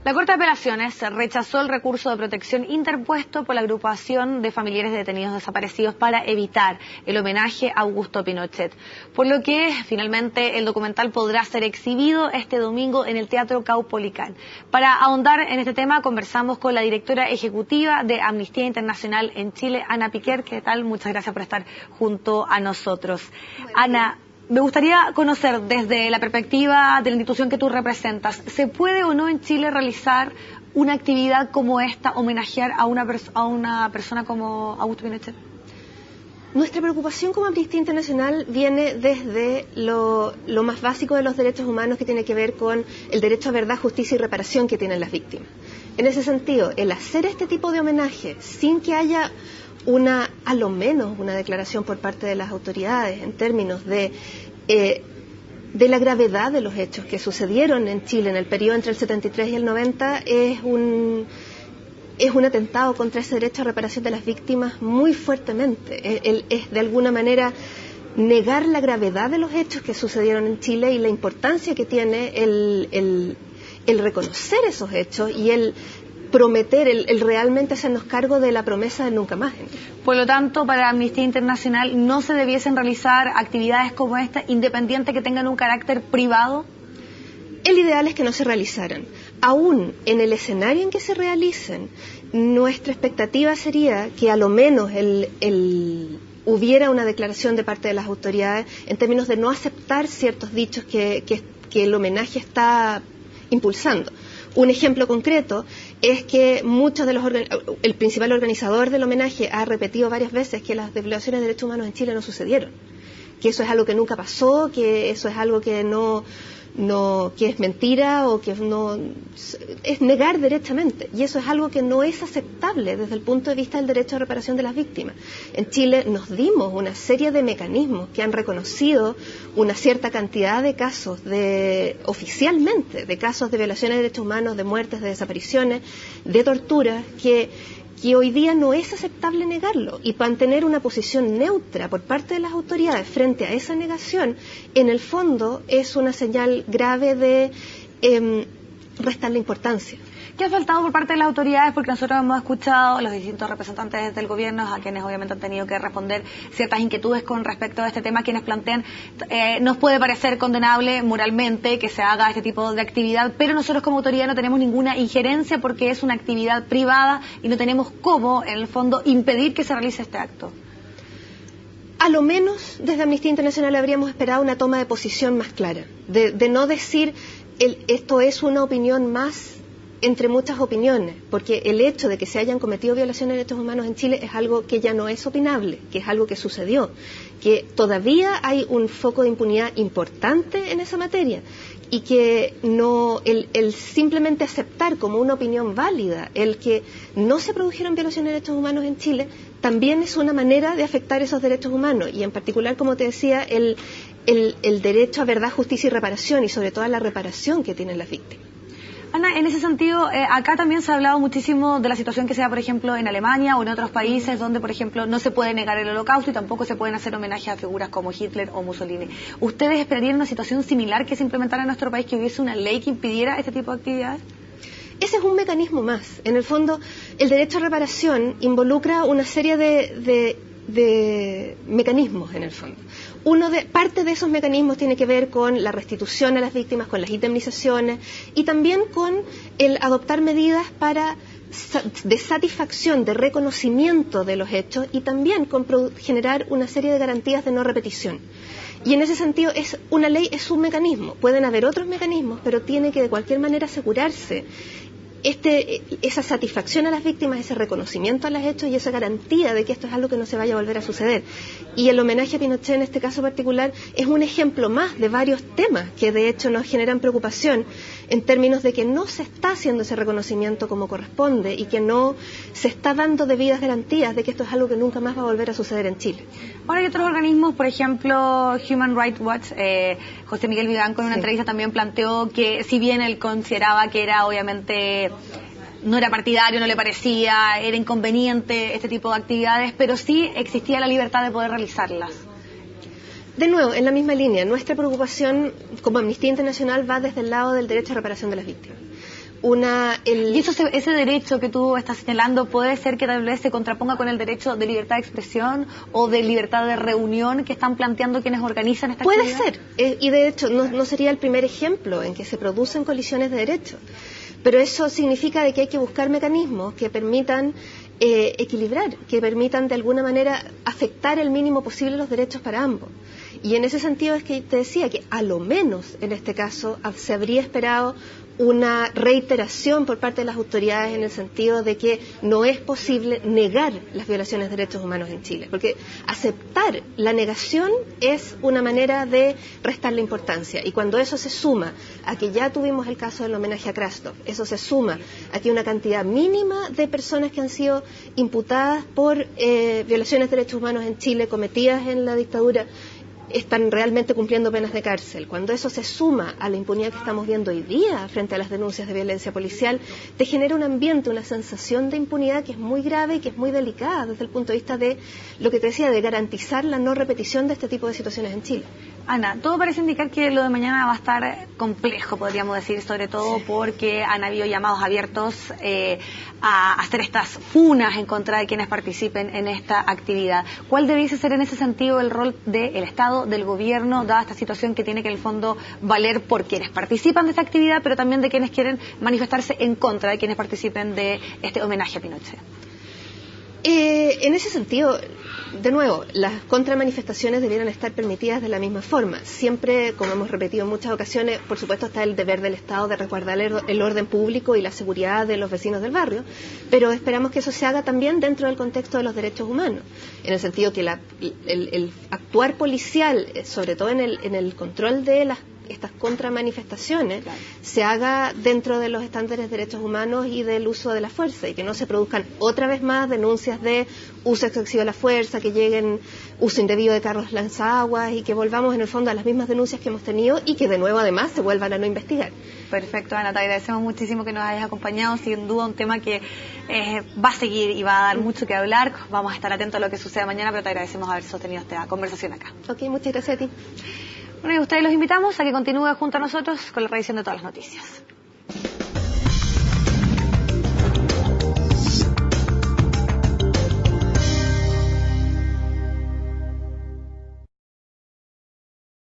La Corte de Apelaciones rechazó el recurso de protección interpuesto por la agrupación de familiares de detenidos desaparecidos para evitar el homenaje a Augusto Pinochet, por lo que finalmente el documental podrá ser exhibido este domingo en el Teatro Caupolicán. Para ahondar en este tema conversamos con la directora ejecutiva de Amnistía Internacional en Chile, Ana Piquer. ¿Qué tal? Muchas gracias por estar junto a nosotros. Ana, me gustaría conocer desde la perspectiva de la institución que tú representas, ¿se puede o no en Chile realizar una actividad como esta, homenajear a una persona como Augusto Pinochet? Nuestra preocupación como Amnistía Internacional viene desde lo más básico de los derechos humanos, que tiene que ver con el derecho a verdad, justicia y reparación que tienen las víctimas. En ese sentido, el hacer este tipo de homenaje sin que haya a lo menos una declaración por parte de las autoridades en términos de la gravedad de los hechos que sucedieron en Chile en el periodo entre el 73 y el 90 es un atentado contra ese derecho a reparación de las víctimas muy fuertemente. Es de alguna manera negar la gravedad de los hechos que sucedieron en Chile y la importancia que tiene el reconocer esos hechos y el prometer, el realmente hacernos cargo de la promesa de nunca más. Por lo tanto, para Amnistía Internacional no se debiesen realizar actividades como esta, independiente que tengan un carácter privado. El ideal es que no se realizaran. Aún en el escenario en que se realicen, nuestra expectativa sería que a lo menos hubiera una declaración de parte de las autoridades en términos de no aceptar ciertos dichos que el homenaje está impulsando. Un ejemplo concreto es que el principal organizador del homenaje ha repetido varias veces que las violaciones de derechos humanos en Chile no sucedieron, que eso es algo que nunca pasó, que eso es algo que que es mentira o que no es negar derechamente, y eso es algo que no es aceptable desde el punto de vista del derecho a reparación de las víctimas. En Chile nos dimos una serie de mecanismos que han reconocido una cierta cantidad de casos oficialmente de casos de violaciones de derechos humanos, de muertes, de desapariciones, de torturas, que hoy día no es aceptable negarlo, y mantener una posición neutra por parte de las autoridades frente a esa negación, en el fondo es una señal grave de restarle importancia. ¿Qué ha faltado por parte de las autoridades? Porque nosotros hemos escuchado a los distintos representantes del gobierno, a quienes obviamente han tenido que responder ciertas inquietudes con respecto a este tema, quienes plantean, nos puede parecer condenable moralmente que se haga este tipo de actividad, pero nosotros como autoridad no tenemos ninguna injerencia porque es una actividad privada y no tenemos cómo, en el fondo, impedir que se realice este acto. A lo menos desde Amnistía Internacional habríamos esperado una toma de posición más clara, de no decir esto es una opinión más entre muchas opiniones, porque el hecho de que se hayan cometido violaciones de derechos humanos en Chile es algo que ya no es opinable, que es algo que sucedió, que todavía hay un foco de impunidad importante en esa materia, y que el simplemente aceptar como una opinión válida el que no se produjeron violaciones de derechos humanos en Chile también es una manera de afectar esos derechos humanos, y en particular, como te decía, el derecho a verdad, justicia y reparación, y sobre todo a la reparación que tienen las víctimas. Ana, en ese sentido, acá también se ha hablado muchísimo de la situación que se da, por ejemplo, en Alemania o en otros países donde, por ejemplo, no se puede negar el Holocausto y tampoco se pueden hacer homenajes a figuras como Hitler o Mussolini. ¿Ustedes esperarían una situación similar que se implementara en nuestro país, que hubiese una ley que impidiera este tipo de actividades? Ese es un mecanismo más. En el fondo, el derecho a reparación involucra una serie de mecanismos, en el fondo. Parte de esos mecanismos tiene que ver con la restitución a las víctimas, con las indemnizaciones, y también con el adoptar medidas de satisfacción, de reconocimiento de los hechos, y también con generar una serie de garantías de no repetición. Y en ese sentido, una ley es un mecanismo. Pueden haber otros mecanismos, pero tiene que de cualquier manera asegurarse esa satisfacción a las víctimas, ese reconocimiento a los hechos y esa garantía de que esto es algo que no se vaya a volver a suceder. Y el homenaje a Pinochet en este caso particular es un ejemplo más de varios temas que de hecho nos generan preocupación en términos de que no se está haciendo ese reconocimiento como corresponde y que no se está dando debidas garantías de que esto es algo que nunca más va a volver a suceder en Chile. Ahora hay otros organismos, por ejemplo Human Rights Watch, José Miguel Vivanco en una entrevista también planteó que si bien él consideraba que era obviamente no era partidario, no le parecía, era inconveniente este tipo de actividades, pero sí existía la libertad de poder realizarlas. De nuevo, en la misma línea, nuestra preocupación como Amnistía Internacional va desde el lado del derecho a reparación de las víctimas. Y ese derecho que tú estás señalando puede ser que tal vez se contraponga con el derecho de libertad de expresión o de libertad de reunión que están planteando quienes organizan esta actividad. Puede ser, y de hecho no sería el primer ejemplo en que se producen colisiones de derechos, pero eso significa de que hay que buscar mecanismos que permitan equilibrar, que permitan de alguna manera afectar el mínimo posible los derechos para ambos. Y en ese sentido es que te decía que a lo menos en este caso se habría esperado una reiteración por parte de las autoridades en el sentido de que no es posible negar las violaciones de derechos humanos en Chile, porque aceptar la negación es una manera de restarle importancia, y cuando eso se suma a que ya tuvimos el caso del homenaje a Krastov, eso se suma a que una cantidad mínima de personas que han sido imputadas por violaciones de derechos humanos en Chile cometidas en la dictadura están realmente cumpliendo penas de cárcel. Cuando eso se suma a la impunidad que estamos viendo hoy día frente a las denuncias de violencia policial, te genera un ambiente, una sensación de impunidad que es muy grave y que es muy delicada desde el punto de vista de lo que te decía, de garantizar la no repetición de este tipo de situaciones en Chile. Ana, todo parece indicar que lo de mañana va a estar complejo, podríamos decir, sobre todo porque han habido llamados abiertos a hacer estas funas en contra de quienes participen en esta actividad. ¿Cuál debiese ser en ese sentido el rol del Estado, del gobierno, dada esta situación que tiene que en el fondo valer por quienes participan de esta actividad, pero también de quienes quieren manifestarse en contra de quienes participen de este homenaje a Pinochet? En ese sentido, de nuevo, las contramanifestaciones debieran estar permitidas de la misma forma. Siempre, como hemos repetido en muchas ocasiones, por supuesto está el deber del Estado de resguardar el orden público y la seguridad de los vecinos del barrio, pero esperamos que eso se haga también dentro del contexto de los derechos humanos, en el sentido que el actuar policial, sobre todo en el control de estas contramanifestaciones, claro, se haga dentro de los estándares de derechos humanos y del uso de la fuerza, y que no se produzcan otra vez más denuncias de uso excesivo de la fuerza, que lleguen uso indebido de carros lanzaguas, y que volvamos en el fondo a las mismas denuncias que hemos tenido y que de nuevo además se vuelvan a no investigar. Perfecto, Ana, te agradecemos muchísimo que nos hayas acompañado, sin duda un tema que va a seguir y va a dar mucho que hablar. Vamos a estar atentos a lo que suceda mañana, pero te agradecemos haber sostenido esta conversación acá. Ok, muchas gracias a ti. Bueno, y ustedes los invitamos a que continúen junto a nosotros con la revisión de todas las noticias.